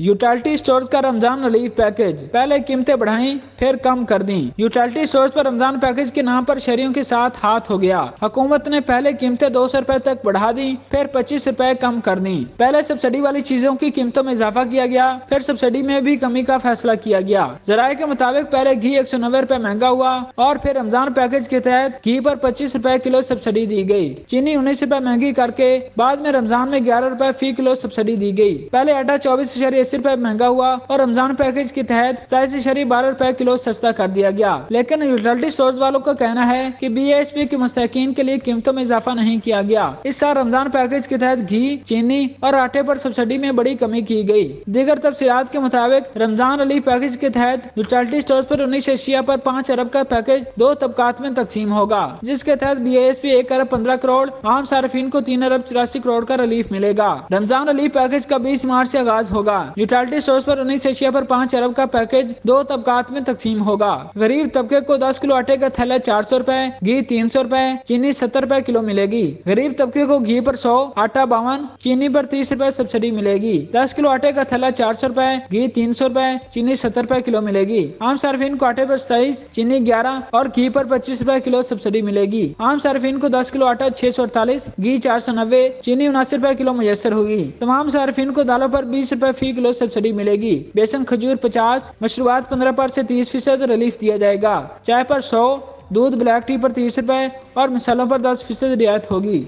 Utility stores का Ramzan relief package, पहले कीमतें बढ़ाई फिर कम कर दी। यूटिलिटी स्टोर्स पर रमजान पैकेज के नाम पर शहरियों के साथ हाथ हो गया। हुकूमत ने पहले कीमतें 200 रुपए तक बढ़ा दी, फिर 25 रुपए कम कर दी। पहले सब्सिडी वाली चीजों की कीमतों में इजाफा किया गया, फिर सब्सिडी में भी कमी का फैसला किया गया। जराये के मुताबिक पहले घी 190 रुपए महंगा हुआ और फिर रमजान पैकेज के तहत घी पर 25 रुपए किलो सब्सिडी दी गई। चीनी 19 रुपए महंगी करके बाद में रमजान में 11 रुपए फी किलो सब्सिडी दी गई। पहले आटा 24.80 रुपए महंगा हुआ और रमजान पैकेज के तहत 27.12 रुपए किलो सस्ता कर दिया गया। लेकिन यूटिलिटी स्टोर्स वालों का कहना है कि BASP के मुस्तकीन के लिए कीमतों में इजाफा नहीं किया गया। इस साल रमजान पैकेज के तहत घी, चीनी और आटे पर सब्सिडी में बड़ी कमी की गई। दीगर तफसीलात के मुताबिक रमजान रिलीफ पैकेज के तहत यूटिलिटी स्टोर्स पर 19 एशिया पर 5 अरब का पैकेज 2 तबकात में तकसीम होगा, जिसके तहत BASP 1 अरब 15 करोड़, आम सार्फिन को 3 अरब 84 करोड़ का रिलीफ मिलेगा। रमजान रिलीफ पैकेज का 20 मार्च से आगाज होगा। यूटिलिटी स्टोर्स पर 19 एशिया पर 5 अरब का पैकेज 2 तबकात में तकसीम होगा। गरीब तबके को 10 किलो आटे का थैला 400 रुपए, घी 300 रुपए, चीनी 70 रुपए किलो मिलेगी। गरीब तबके को घी पर 100, आटा 52, चीनी पर 30 रुपए सब्सिडी मिलेगी। 10 किलो आटे का थैला 400 रुपए, घी 300 रुपए, चीनी 70 रुपए किलो मिलेगी। आम सार्फिन को आटे पर 27, चीनी 11 और घी पर 25 रुपए किलो सब्सिडी मिलेगी। आम सार्फिन को 10 किलो आटा 648, घी 490, चीनी 79 रुपए किलो मुयस्सर होगी। तमाम सार्फिन को दालों पर 20 रुपए फी किलो सब्सिडी मिलेगी। बेसन खजूर 50, मशरूबात 15 पर से 30% रिलीफ दिया जाएगा। चाय पर 100, दूध ब्लैक टी पर 30 रुपए और मसालों पर 10% रियायत होगी।